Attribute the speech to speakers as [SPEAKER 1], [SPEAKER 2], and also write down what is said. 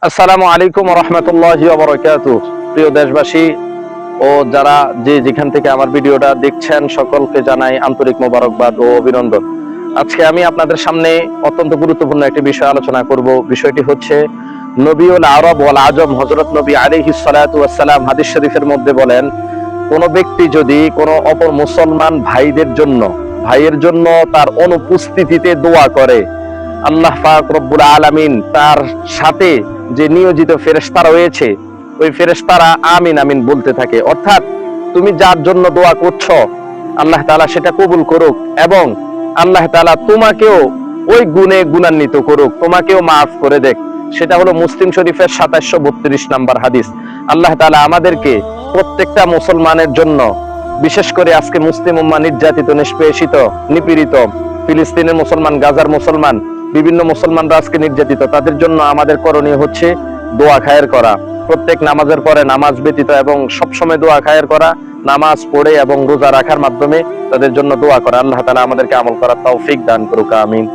[SPEAKER 1] আসসালামু আলাইকুম ওয়া রাহমাতুল্লাহি ওয়া বারাকাতুহু। প্রিয় দেশবাসী ও যারা যেখান থেকে আমার ভিডিওটা দেখছেন সকলকে জানাই আন্তরিক মোবারকবাদ ও অভিনন্দন। আজকে আমি আপনাদের সামনে অত্যন্ত গুরুত্বপূর্ণ একটি বিষয় আলোচনা করব। বিষয়টি হচ্ছে নবীউল আরব ওয়াল আজম হযরত নবী আলাইহিস সালাতু ওয়াস সালাম হাদিস শরীফের মধ্যে বলেন, কোন ব্যক্তি যদি কোনো অপর মুসলমান ভাইয়ের জন্য তার অনুপস্থিতিতে দোয়া করে, আল্লাহ পাক রব্বুল আলামিন তার সাথে যে নিয়োজিত ফেরেশতা রয়েছে ওই ফেরেশতারা আমিন আমিন বলতে থাকে। অর্থাৎ তুমি যার জন্য দোয়া করছো আল্লাহ তাআলা সেটা কবুল করুক এবং আল্লাহ তাআলা তোমাকেও ওই গুণে গুণান্বিত করুক, তোমাকেও মাফ করে দেখ। সেটা হলো মুসলিম শরীফের 2732 নম্বর হাদিস। আল্লাহ তাআলা আমাদেরকে প্রত্যেকটা মুসলমানের জন্য, বিশেষ করে আজকে মুসলিম উম্মাহ নির্যাতিত, নিষ্পেষিত, নিপীড়িত, ফিলিস্তিনের মুসলমান, গাজার মুসলমান, বিভিন্ন মুসলমানরা আজকে নির্যাতিত, তাদের জন্য আমাদের করণীয় হচ্ছে দোয়া খায়ের করা। প্রত্যেক নামাজের পরে, নামাজ ব্যতীত এবং সবসময় দোয়া খায়ের করা, নামাজ পড়ে এবং রোজা রাখার মাধ্যমে তাদের জন্য দোয়া করা। আল্লাহ তাআলা আমাদেরকে আমল করার তৌফিক দান করুক, আমিন।